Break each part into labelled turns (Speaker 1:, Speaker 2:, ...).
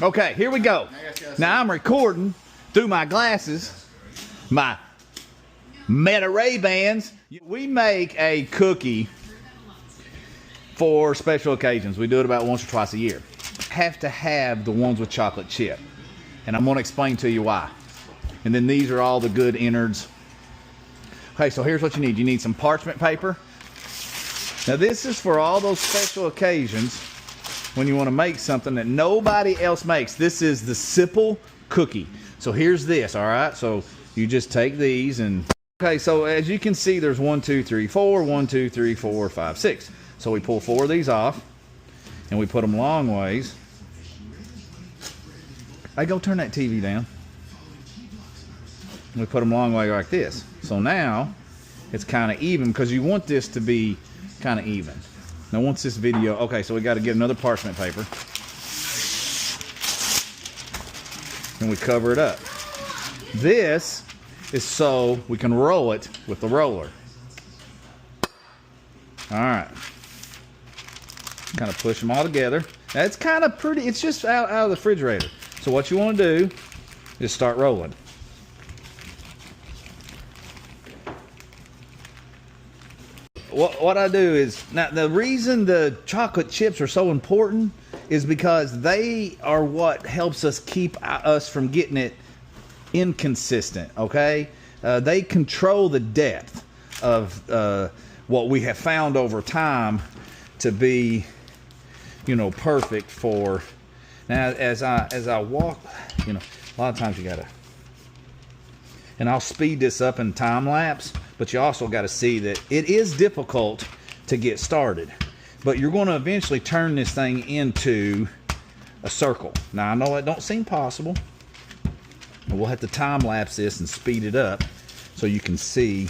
Speaker 1: Okay, here we go. Now I'm recording through my glasses, my Meta Ray-Bans. We make a cookie for special occasions. We do it about once or twice a year. Have to have the ones with chocolate chip. And I'm going to explain to you why. And then these are all the good innards. Okay, so here's what you need. You need some parchment paper. Now this is for all those special occasions when you want to make something that nobody else makes. This is the Sipple cookie. So here's this, all right? So you just take these and... Okay, so as you can see, there's 1, 2, 3, 4, 1, 2, 3, 4, 5, 6. So we pull 4 of these off and we put them long ways. Hey, go turn that TV down. We put them long way like this. So now it's kind of even because you want this to be kind of even. Now once this video, okay, so we got to get another parchment paper and we cover it up. This is so we can roll it with the roller. All right, kind of push them all together. That's kind of pretty. It's just out of the refrigerator. So what you want to do is start rolling. What I do is, now the reason the chocolate chips are so important is because they are what helps us keep us from getting it inconsistent, okay? They control the depth of what we have found over time to be, you know, perfect for. Now as I walk, you know, a lot of times you gotta, and I'll speed this up in time lapse, but you also got to see that it is difficult to get started, but you're going to eventually turn this thing into a circle. Now I know it don't seem possible, but we'll have to time lapse this and speed it up so you can see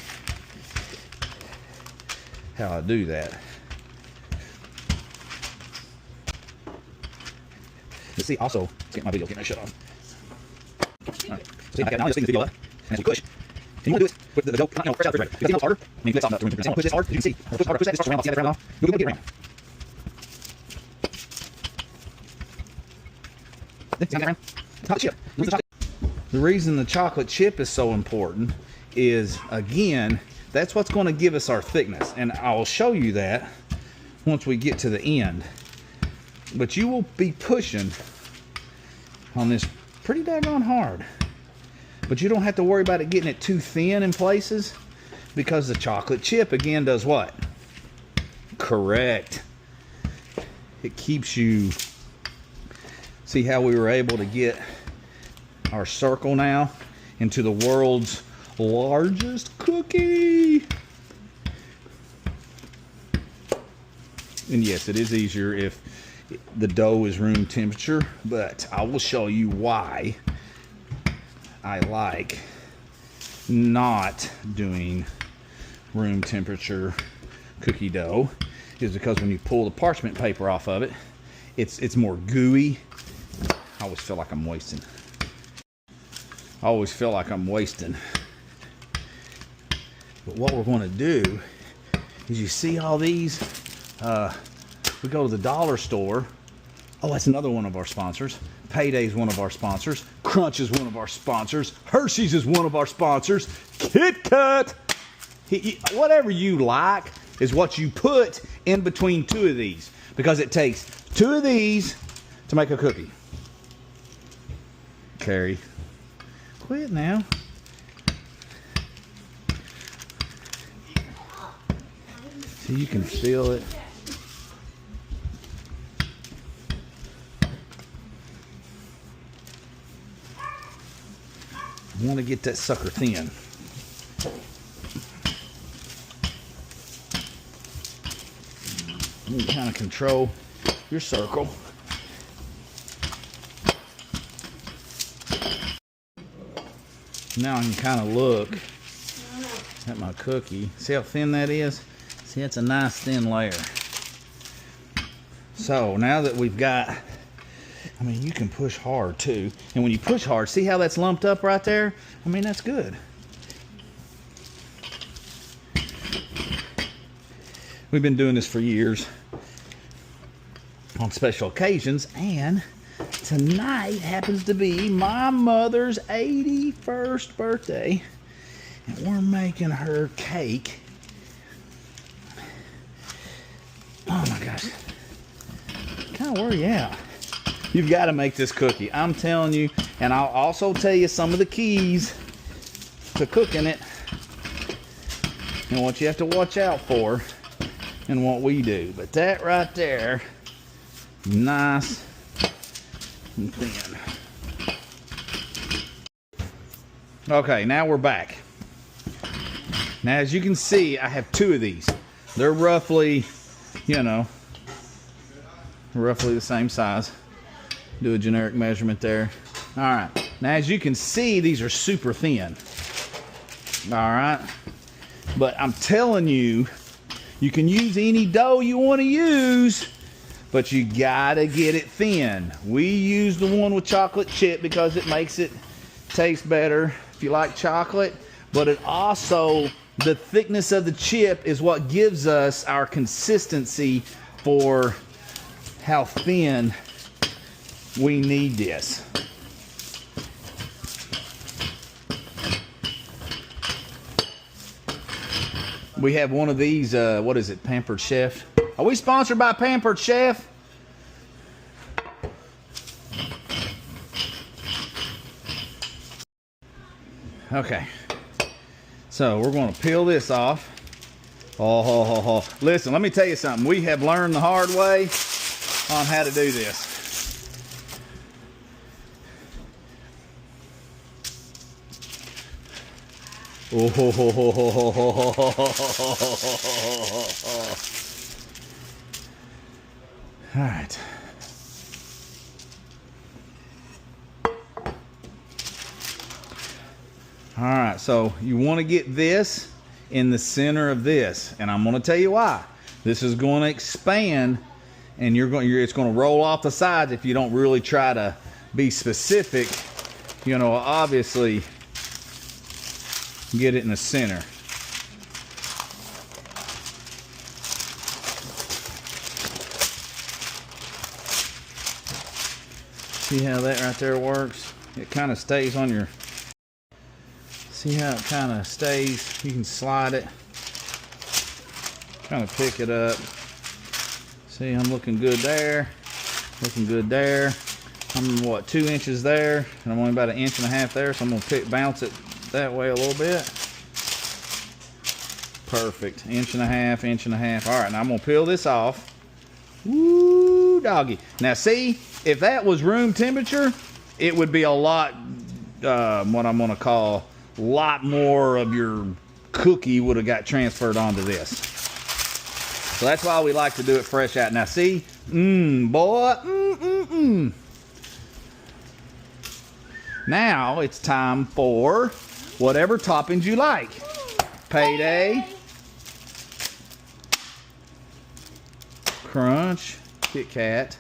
Speaker 1: how I do that. Let's see, also, let's get my video, get my shut off. Right. See, okay, now just think the video up, and as we push, and you want to do it with the dough, you know, fresh out of the refrigerator. Because it's harder. I mean, it's off the room temperature. Push this hard, as you can see. Push harder, push that, it starts to round off. See that round off? You'll get it round. See that round? Chocolate chip. The reason the chocolate chip is so important is, again, that's what's going to give us our thickness. And I'll show you that once we get to the end. But you will be pushing on this pretty daggone hard. But you don't have to worry about it getting it too thin in places, because the chocolate chip, again, does what? Correct. It keeps you... See how we were able to get our circle now into the world's largest cookie? And yes, it is easier if the dough is room temperature, but I will show you why I like not doing room temperature cookie dough. Is because when you pull the parchment paper off of it, it's more gooey. I always feel like I'm wasting. But what we're going to do is, you see all these, we go to the dollar store. Oh, that's another one of our sponsors. Payday is one of our sponsors. Crunch is one of our sponsors. Hershey's is one of our sponsors. Kit Kat. Whatever you like is what you put in between 2 of these, because it takes 2 of these to make a cookie. Carrie, quit now. So you can feel it. You want to get that sucker thin. You kind of control your circle. Now I can kind of look at my cookie. See how thin that is? See, it's a nice thin layer. So now that we've got, I mean, you can push hard too. And when you push hard, see how that's lumped up right there? I mean, that's good. We've been doing this for years on special occasions, and tonight happens to be my mother's 81st birthday, and we're making her cake. Oh my gosh. Kind of where you at? You've got to make this cookie. I'm telling you, and I'll also tell you some of the keys to cooking it and what you have to watch out for and what we do. But that right there, nice and thin. Okay, now we're back. Now, as you can see, I have two of these. They're roughly, you know, roughly the same size. Do a generic measurement there. All right. Now, as you can see, these are super thin. All right. But I'm telling you, you can use any dough you want to use, but you gotta get it thin. We use the one with chocolate chip because it makes it taste better if you like chocolate, but it also, the thickness of the chip is what gives us our consistency for how thin we need this. We have one of these, what is it, Pampered Chef? Are we sponsored by Pampered Chef? Okay. So we're going to peel this off. Oh. Listen, let me tell you something. We have learned the hard way on how to do this. Oh, all right. All right, so you want to get this in the center of this, and I'm going to tell you why. This is going to expand, and it's going to roll off the sides if you don't really try to be specific. You know, obviously, get it in the center. See how that right there works? It kind of stays on your... See how it kind of stays? You can slide it. Kind of pick it up. See, I'm looking good there. Looking good there. I'm, what, 2 inches there? And I'm only about 1.5 inches there, so I'm going to bounce it that way a little bit. Perfect. 1.5 inches. All right, now I'm going to peel this off. Woo, doggy. Now, see, if that was room temperature, it would be a lot, what I'm going to call... lot more of your cookie would have got transferred onto this. So that's why we like to do it fresh out. Now see, boy, Now it's time for whatever toppings you like. Payday, Crunch, Kit Kat.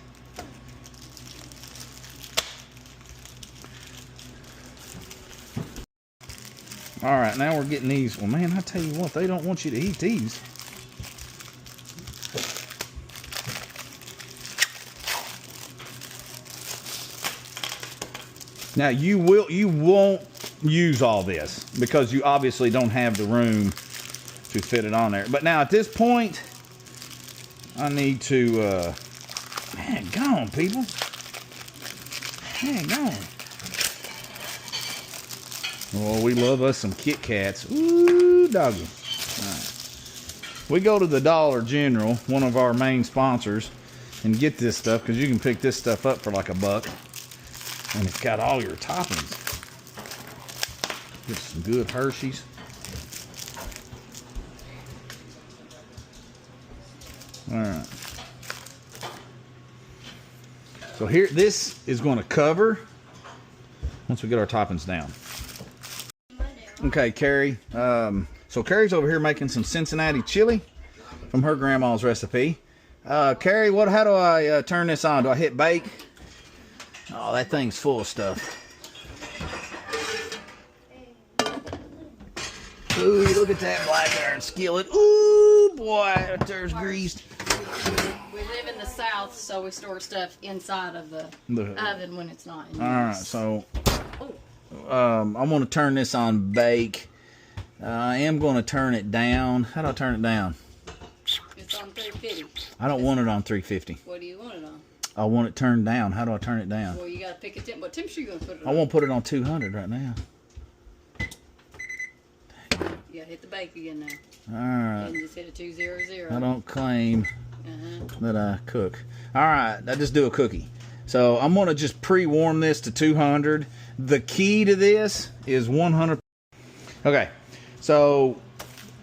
Speaker 1: All right, now we're getting these. Well, man, I tell you what, they don't want you to eat these. Now you won't use all this because you obviously don't have the room to fit it on there. But now at this point, I need to, hang on, people. Hang on. Oh, we love us some Kit Kats. Ooh, doggy. All right. We go to the Dollar General, one of our main sponsors, and get this stuff because you can pick this stuff up for like $1. And it's got all your toppings. Get some good Hershey's. All right. So here, this is going to cover once we get our toppings down. Okay, Carrie. So Carrie's over here making some Cincinnati chili from her grandma's recipe. Carrie, how do I turn this on? Do I hit bake? Oh, that thing's full of stuff. Ooh, look at that black iron skillet. Ooh, boy, that there's greased.
Speaker 2: We live in the South, so we store stuff inside of the oven when it's not in use.
Speaker 1: All right, so I'm going to turn this on bake. I am going to turn it down. How do I turn it down?
Speaker 2: It's on 350.
Speaker 1: I don't want it on 350.
Speaker 2: What do you want it on?
Speaker 1: I want it turned down. How do I turn it down?
Speaker 2: Well, you got to pick a temp. What temperature you going to put it on?
Speaker 1: I won't put it on 200 right now.
Speaker 2: You got to hit the bake again now.
Speaker 1: All right.
Speaker 2: And just hit a 200.
Speaker 1: I don't claim that I cook. All right, I just do a cookie. So I'm going to just pre-warm this to 200. The key to this is 100. Okay, so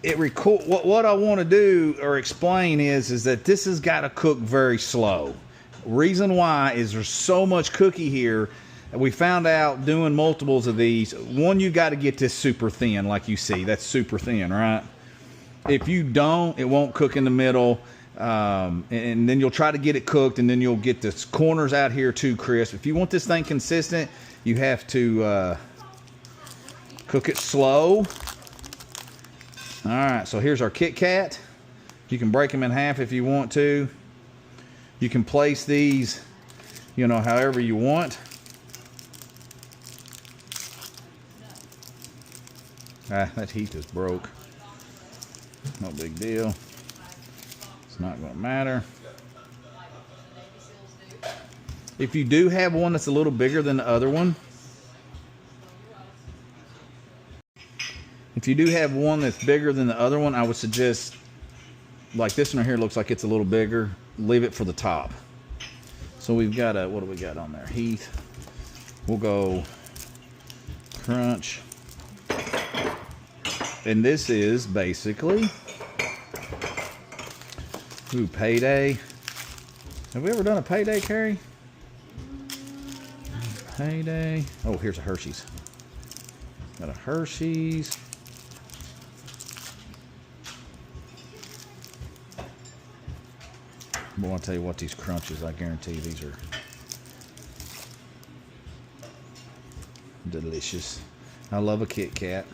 Speaker 1: what I want to do or explain is that this has got to cook very slow. Reason why is there's so much cookie here. We found out doing multiples of these. One, you got to get this super thin, like you see. That's super thin, right? If you don't, it won't cook in the middle. And then you'll try to get it cooked, and then you'll get the corners out here too crisp. If you want this thing consistent, you have to cook it slow. All right, so here's our Kit Kat. You can break them in half if you want to. You can place these, however you want. That heat is broke. No big deal. It's not going to matter. If you do have one that's a little bigger than the other one, I would suggest, like this one right here looks like it's a little bigger, leave it for the top. So we've got what do we got on there? Heat. We'll go crunch. And this is basically, Payday. Have we ever done a Payday, Carrie? Payday. Oh, here's a Hershey's. Got a Hershey's. Boy, I'll tell you what, these crunches, I guarantee you, these are delicious. I love a Kit Kat.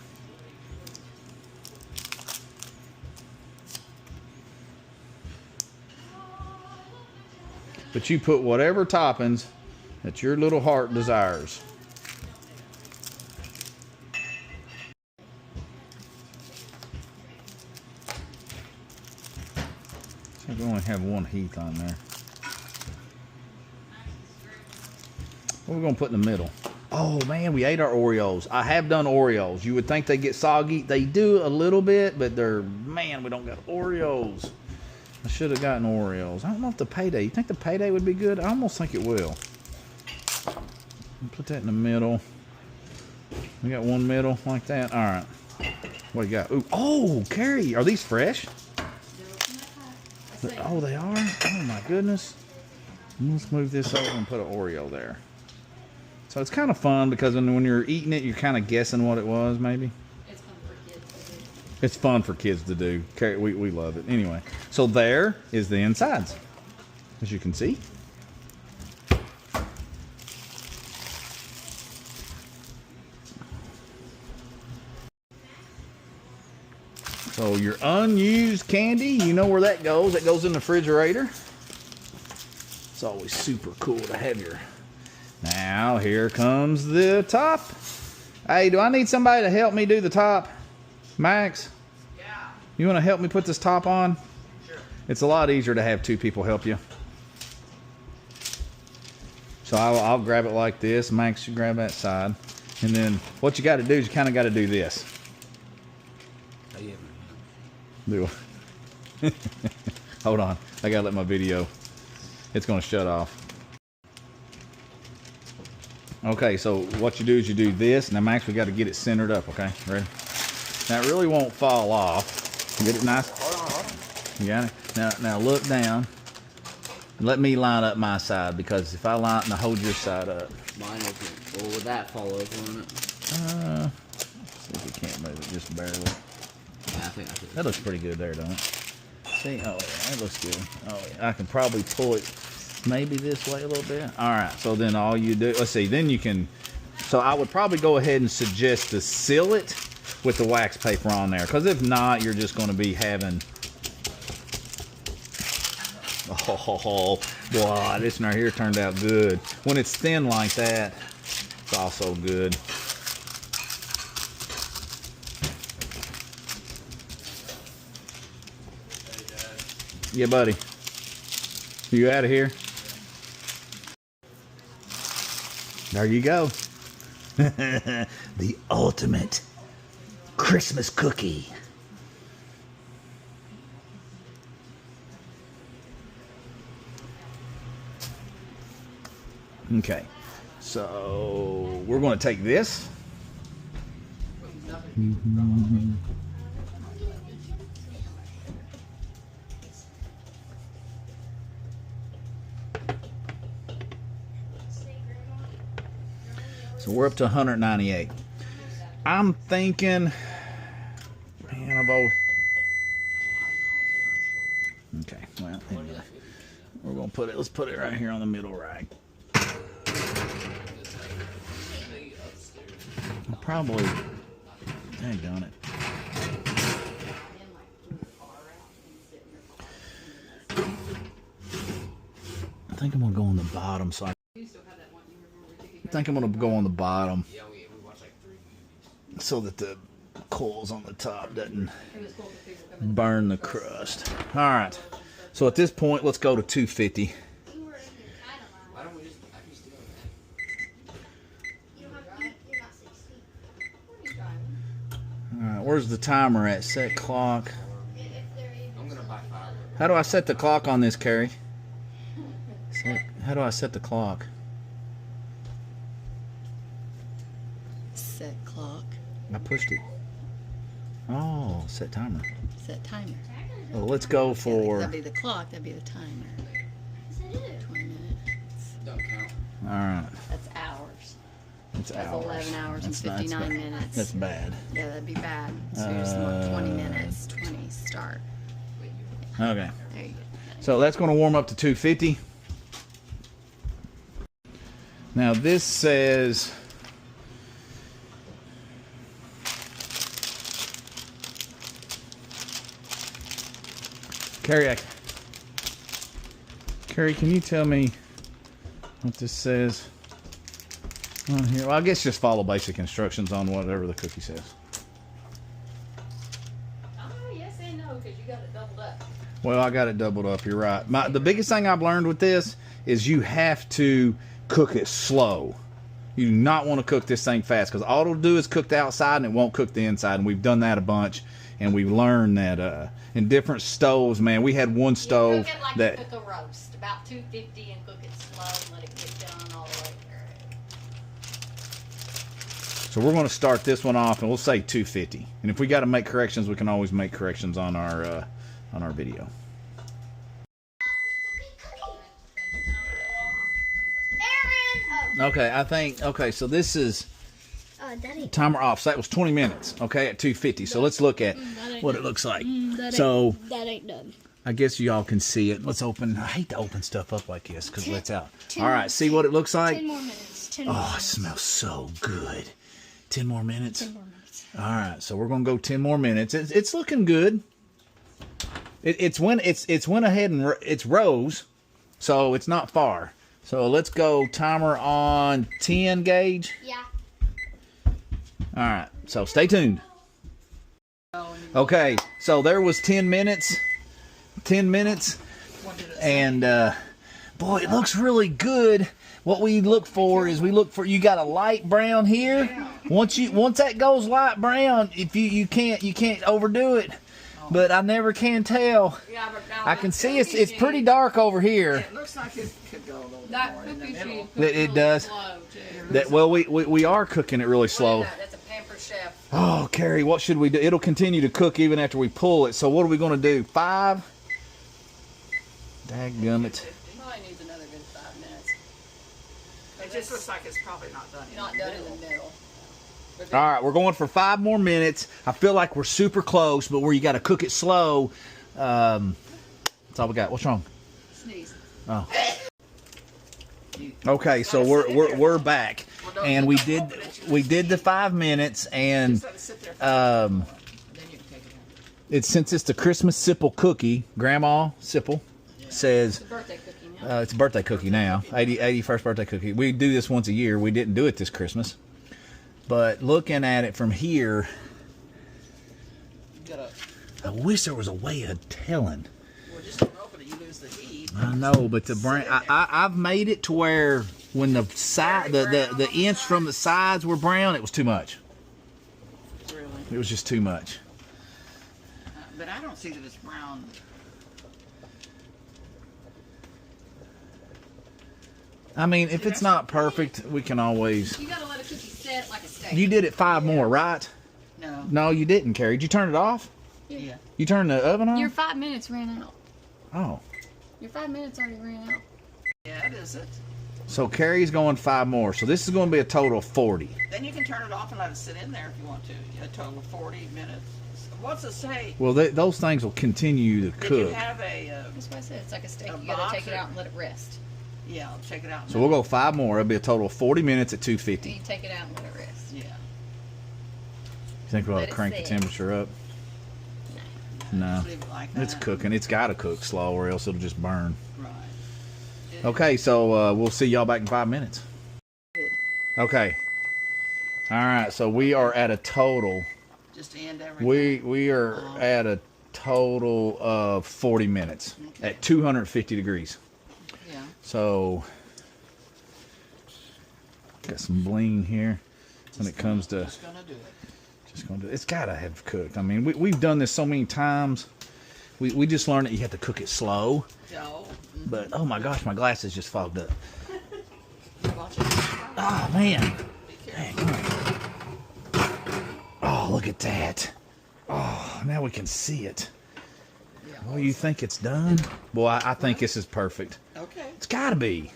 Speaker 1: But you put whatever toppings that your little heart desires. I think we only have one Heath on there. What are we going to put in the middle? Oh man, we ate our Oreos. I have done Oreos. You would think they get soggy. They do a little bit, but man, we don't got Oreos. I should have gotten Oreos. I don't know if the Payday. You think the Payday would be good? I almost think it will. Put that in the middle. We got one middle like that. All right. What do you got? Ooh. Oh, Carrie, are these fresh? Oh, they are? Oh my goodness. Let's move this over and put an Oreo there. So it's kind of fun because when you're eating it, you're kind of guessing what it was, maybe. It's fun for kids to do. We love it. Anyway, so there is the insides, as you can see. So your unused candy, you know where that goes. That goes in the refrigerator. It's always super cool to have your... Now, here comes the top. Hey, do I need somebody to help me do the top? Max?
Speaker 3: Yeah.
Speaker 1: You want to help me put this top on?
Speaker 3: Sure.
Speaker 1: It's a lot easier to have two people help you. So I'll grab it like this. Max, you grab that side. And then what you got to do is you kind of got to do this. Do it. Hold on. I got to let my video. It's going to shut off. Okay, so what you do is you do this. Now, Max, we got to get it centered up, okay? Ready? Now, it really won't fall off. Get it nice?
Speaker 3: Hold on.
Speaker 1: You got it? Now look down. Let me line up my side, because if I line and hold your side up.
Speaker 3: Mine isn't. Well, would that fall over on it?
Speaker 1: See if we can't move it just barely.
Speaker 3: Yeah, I think I could.
Speaker 1: That looks pretty good there, don't it? See? Oh, yeah, that looks good. Oh, yeah. I can probably pull it maybe this way a little bit. All right, so then all you do, let's see, then you can, so I would probably go ahead and suggest to seal it with the wax paper on there, because if not, you're just going to be having a Oh, boy, this one right here turned out good. When it's thin like that, it's also good. Yeah, buddy. You out of here? There you go. The ultimate Christmas cookie. Okay, so we're going to take this. So we're up to 198. I'm thinking, man, I've always. Okay, well, anyway, we're gonna put it. Let's put it right here on the middle rack. I'll probably. Dang it. I think I'm gonna go on the bottom, so I think I'm gonna go on the bottom so that the coals on the top doesn't burn the crust. All right, so at this point, let's go to 250. All right, where's the timer at? Set clock. How do I set the clock on this, Carrie? How do I set the clock?
Speaker 2: Set clock.
Speaker 1: I pushed it. Oh, set timer.
Speaker 2: Set timer.
Speaker 1: Well, let's go for.
Speaker 2: That'd be the clock. That'd be the timer. 20 minutes.
Speaker 3: Don't count.
Speaker 1: All right.
Speaker 2: That's hours.
Speaker 1: It's
Speaker 2: That's
Speaker 1: hours.
Speaker 2: 11 hours
Speaker 1: That's
Speaker 2: and 59
Speaker 1: bad.
Speaker 2: minutes.
Speaker 1: That's bad.
Speaker 2: Yeah, that'd be bad. So you're just want 20 minutes. 20 start.
Speaker 1: Okay.
Speaker 2: There you go.
Speaker 1: So that's going to warm up to 250. Now this says Carrie, can you tell me what this says on here? Well, I guess just follow basic instructions on whatever the cookie says.
Speaker 2: Oh, yes and no, because you got it doubled up.
Speaker 1: Well, I got it doubled up. You're right. The biggest thing I've learned with this is you have to cook it slow. You do not want to cook this thing fast because all it'll do is cook the outside and it won't cook the inside. And we've done that a bunch, and we've learned that in different stoves, man. We had one stove
Speaker 2: cook it like
Speaker 1: that.
Speaker 2: You cook a roast, about 250, and cook it slow and let it get done all the way through.
Speaker 1: So we're going to start this one off, and we'll say 250. And if we got to make corrections, we can always make corrections on our video. Okay, so this is timer off. So that was 20 minutes, okay, at 250. So let's look at what it looks like. So
Speaker 4: that ain't done.
Speaker 1: I guess y'all can see it. Let's open. I hate to open stuff up like this because it's out. All right, see what it looks like?
Speaker 4: 10 more minutes. 10 more
Speaker 1: Oh,
Speaker 4: minutes.
Speaker 1: it smells so good. 10 more minutes?
Speaker 4: 10 more minutes.
Speaker 1: All right, so we're going to go 10 more minutes. It's looking good. It's went ahead and it's rose, so it's not far. So let's go timer on 10 gauge.
Speaker 4: Yeah.
Speaker 1: All right, so stay tuned. Okay, so there was 10 minutes. 10 minutes. And, boy, it looks really good. What we look for is you got a light brown here. Once that goes light brown, if you can't overdo it. But I never can tell.
Speaker 5: Yeah, but now
Speaker 1: I can see it's pretty dark over here.
Speaker 5: It looks like it could go a little
Speaker 2: That
Speaker 5: more in the
Speaker 2: cookie
Speaker 5: middle.
Speaker 2: sheet cooks
Speaker 1: It does.
Speaker 2: slow, too.
Speaker 1: That well, we are cooking it really slow.
Speaker 2: That's a Pampered Chef.
Speaker 1: Oh, Carrie, what should we do? It'll continue to cook even after we pull it. So what are we going to do? 5? Dadgummit.
Speaker 2: Probably needs another good 5 minutes.
Speaker 5: It just looks like it's probably not done.
Speaker 2: Not done in the middle.
Speaker 1: All right, we're going for 5 more minutes. I feel like we're super close, but where you got to cook it slow. That's all we got. What's wrong?
Speaker 2: Sneeze.
Speaker 1: Oh. Okay, so we're back, and we did the 5 minutes, and
Speaker 5: Let it sit there. Then you can take it out.
Speaker 1: since it's the Christmas Sipple cookie, Grandma Sipple, says
Speaker 2: It's a birthday cookie now.
Speaker 1: it's a birthday cookie now, 81st birthday cookie. We do this once a year. We didn't do it this Christmas, but looking at it from here,
Speaker 5: You gotta,
Speaker 1: I wish there was a way of telling.
Speaker 5: well, just open it. You lose the heat.
Speaker 1: I know, but the brown, I've made it to where when the side, the inch from the sides were brown, it was too much.
Speaker 5: Really.
Speaker 1: It was just too much.
Speaker 5: But I don't see that it's brown.
Speaker 1: I mean, if it's not perfect, we can always.
Speaker 2: You gotta let a cookie set like a steak.
Speaker 1: You did it 5 more, right?
Speaker 5: No.
Speaker 1: No, you didn't, Carrie. Did you turn it off?
Speaker 5: Yeah.
Speaker 1: You turned the oven on?
Speaker 2: Your 5 minutes ran out.
Speaker 1: Oh.
Speaker 2: Your 5 minutes already ran out.
Speaker 5: Yeah, it is it.
Speaker 1: So Carrie's going 5 more. So this is going to be a total of 40.
Speaker 5: Then you can turn it off and let it sit in there if you want to. A total of 40 minutes. What's it say?
Speaker 1: Well, those things will continue to
Speaker 5: Did you
Speaker 1: cook.
Speaker 5: have a?
Speaker 2: That's why I said it's like a steak.
Speaker 5: A
Speaker 2: You gotta take
Speaker 5: box
Speaker 2: it
Speaker 5: or-
Speaker 2: out and let it rest.
Speaker 5: Yeah, I'll check it out.
Speaker 1: So we'll go 5 more. It'll be a total of 40 minutes at 250.
Speaker 2: You take it out and let it rest.
Speaker 5: Yeah.
Speaker 1: You think we'll
Speaker 2: Let it
Speaker 1: crank the
Speaker 2: sit.
Speaker 1: temperature up? No.
Speaker 5: Just leave it like that.
Speaker 1: It's cooking. It's got to cook slow or else it'll just burn.
Speaker 5: Right.
Speaker 1: Okay, so we'll see y'all back in 5 minutes. Okay. All right, so we are at a total.
Speaker 5: Just to end everything.
Speaker 1: We are at a total of 40 minutes
Speaker 5: Okay.
Speaker 1: at 250 degrees.
Speaker 5: Yeah.
Speaker 1: So got some bling here when it comes to
Speaker 5: Just gonna do it.
Speaker 1: just going to. It's got to have cooked. I mean, we've done this so many times. We just learned that you have to cook it slow.
Speaker 5: So,
Speaker 1: But oh my gosh, my glasses just fogged up.
Speaker 5: watch it.
Speaker 1: Oh man.
Speaker 5: Be careful.
Speaker 1: Oh, look at that. Oh, now we can see it.
Speaker 5: Yeah.
Speaker 1: Oh, you think it's done? Boy, I think this is perfect.
Speaker 5: Okay.
Speaker 1: It's got to be.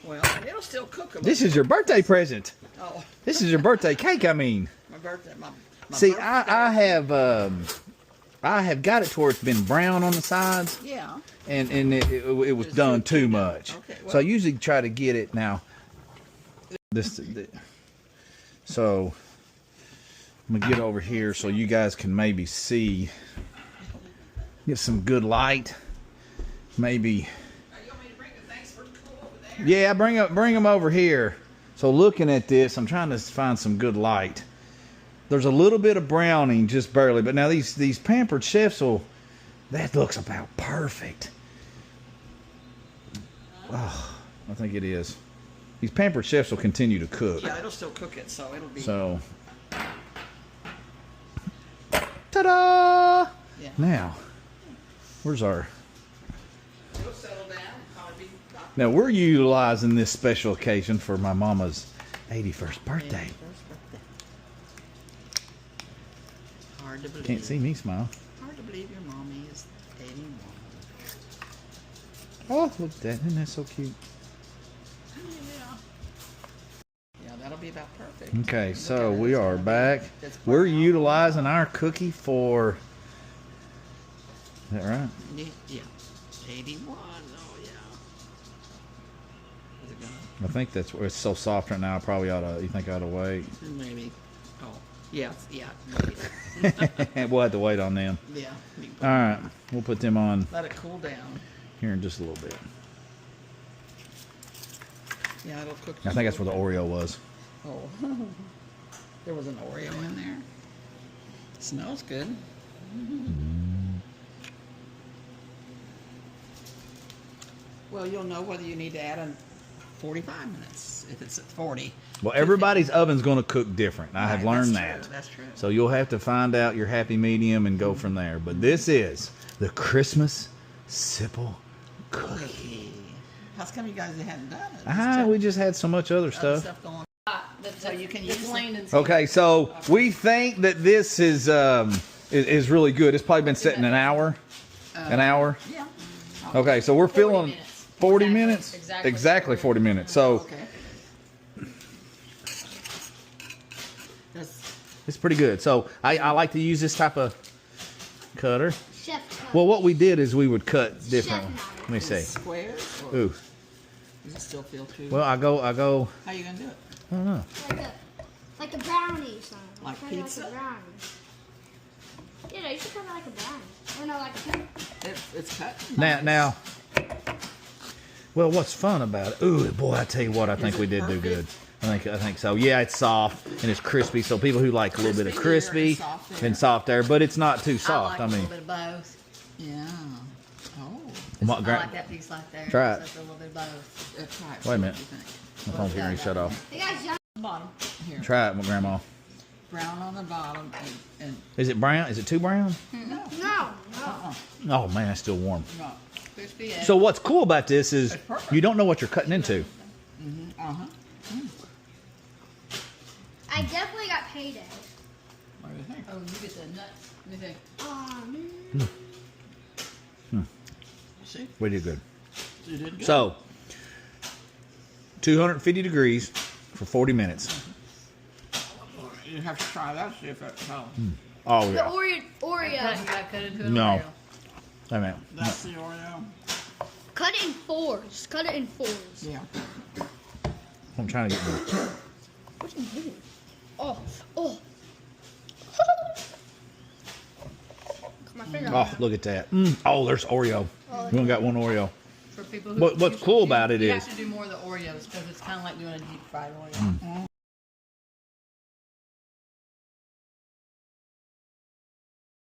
Speaker 5: Well, it'll still cook a little.
Speaker 1: This is your birthday present.
Speaker 5: Oh,
Speaker 1: This is your birthday cake, I mean.
Speaker 5: my birthday. My
Speaker 1: See,
Speaker 5: birthday.
Speaker 1: I have got it to where it's been brown on the sides,
Speaker 5: Yeah.
Speaker 1: and it was done too much.
Speaker 5: Okay,
Speaker 1: So I
Speaker 5: well-
Speaker 1: usually try to get it now. So I'm gonna get over here so you guys can maybe see, get some good light. Maybe,
Speaker 5: You want me to bring the things for cool over there?
Speaker 1: yeah, bring them over here. So looking at this, I'm trying to find some good light. There's a little bit of browning, just barely, but now these Pampered Chefs that looks about perfect. Oh, I think it is. These Pampered Chefs will continue to cook.
Speaker 5: Yeah, it'll still cook it, so it'll be.
Speaker 1: So, ta-da!
Speaker 5: Yeah.
Speaker 1: Now, where's our?
Speaker 5: It'll settle down. Probably be about
Speaker 1: Now we're utilizing this special occasion for my mama's 81st birthday.
Speaker 5: hard to believe.
Speaker 1: Can't see me smile.
Speaker 5: Hard to believe your mommy is 81.
Speaker 1: Oh, look at that! Isn't that so cute?
Speaker 5: Yeah. Yeah, that'll be about perfect.
Speaker 1: Okay,
Speaker 5: Look
Speaker 1: so
Speaker 5: at it,
Speaker 1: we
Speaker 5: it's
Speaker 1: are
Speaker 5: gonna be-
Speaker 1: back.
Speaker 5: it's
Speaker 1: We're
Speaker 5: brown.
Speaker 1: utilizing our cookie for. Is that right?
Speaker 5: Yeah. 81. Oh yeah. Is it gonna?
Speaker 1: I think that's where it's so soft right now. I probably ought to. You think I ought to wait?
Speaker 5: Maybe. Oh. Yeah. Yeah. Maybe.
Speaker 1: We'll have to wait on them.
Speaker 5: Yeah. You
Speaker 1: All right, we'll put them on
Speaker 5: let it cool down.
Speaker 1: here in just a little bit.
Speaker 5: Yeah, it'll cook.
Speaker 1: I think that's where the Oreo was.
Speaker 5: Oh. There was an Oreo in there. Smells good. Well, you'll know whether you need to add in 45 minutes if it's at 40.
Speaker 1: Well, everybody's oven's going to cook different. I have
Speaker 5: Right,
Speaker 1: learned
Speaker 5: that's
Speaker 1: that.
Speaker 5: true, that's true.
Speaker 1: So you'll have to find out your happy medium and go from there. But this is the Christmas Sipple Cookie.
Speaker 5: How come you guys hadn't done it?
Speaker 1: We just had so much other
Speaker 5: Other
Speaker 1: stuff.
Speaker 5: stuff going on.
Speaker 2: So
Speaker 5: you can
Speaker 2: it's
Speaker 5: use
Speaker 2: Landon's.
Speaker 1: Okay, so we think that this is really good. It's probably been sitting an hour. An hour.
Speaker 5: Yeah.
Speaker 1: Okay, so we're
Speaker 2: 40
Speaker 1: feeling
Speaker 2: minutes.
Speaker 1: 40
Speaker 2: Exactly.
Speaker 1: minutes.
Speaker 2: Exactly
Speaker 1: 40 minutes. So
Speaker 5: Okay. That's,
Speaker 1: it's pretty good. So I like to use this type of cutter.
Speaker 4: Chef cut.
Speaker 1: Well, what we did is we would cut differently.
Speaker 4: knife.
Speaker 1: Let me see.
Speaker 5: squares? Or
Speaker 1: Ooh.
Speaker 5: does it still feel too?
Speaker 1: Well, I go.
Speaker 5: How you gonna do it?
Speaker 1: I don't know.
Speaker 4: Like a brownie or something.
Speaker 5: Like
Speaker 4: Kinda
Speaker 5: pizza?
Speaker 4: Like a brownie. Yeah, no, you should cut it like a brownie. Or no, like a
Speaker 5: It's cut.
Speaker 1: Now, Well, what's fun about it? Ooh, boy, I tell you what, I think we did do good. I think so. Yeah, it's soft and it's crispy. So people who like a little bit of crispy and soft there, but it's not too soft.
Speaker 2: I like
Speaker 1: I
Speaker 2: a
Speaker 1: mean,
Speaker 2: little bit of both.
Speaker 5: Yeah. Oh.
Speaker 1: what,
Speaker 2: I like that piece like there.
Speaker 1: Try it.
Speaker 2: Just a little bit of both.
Speaker 5: Try it.
Speaker 1: Wait a minute.
Speaker 5: What do you think?
Speaker 1: my phone's getting shut off.
Speaker 4: Hey guys, John.
Speaker 2: Bottom.
Speaker 5: Here.
Speaker 1: Try it, Grandma.
Speaker 5: Brown on the bottom and
Speaker 1: Is it brown? Is it too brown?
Speaker 4: No.
Speaker 1: Oh man, it's still warm.
Speaker 5: no.
Speaker 2: Crispy egg.
Speaker 1: So what's cool about this is
Speaker 5: It's perfect.
Speaker 1: you don't know what you're cutting into.
Speaker 5: Uh-huh.
Speaker 4: I definitely got payday.
Speaker 5: What do you think?
Speaker 2: Oh, you get the nuts. Let me think.
Speaker 5: See?
Speaker 1: We did good.
Speaker 5: You did good.
Speaker 1: So 250 degrees for 40 minutes.
Speaker 5: You have to try that, see if it helps.
Speaker 1: Oh
Speaker 4: The
Speaker 1: yeah.
Speaker 4: Oreo.
Speaker 2: You gotta cut into an
Speaker 1: No.
Speaker 2: Oreo.
Speaker 1: I mean,
Speaker 5: That's the Oreo.
Speaker 4: Cut it in fours. Cut it in fours.
Speaker 5: Yeah.
Speaker 1: I'm trying to get more.
Speaker 4: Oh. Cut my finger
Speaker 1: Oh,
Speaker 4: off.
Speaker 1: look at that. Oh, there's Oreo. We only got one Oreo.
Speaker 2: For people who,
Speaker 1: What's cool about it
Speaker 2: you
Speaker 1: is-
Speaker 2: have to do more of the Oreos because it's kind of like doing a deep fried Oreo.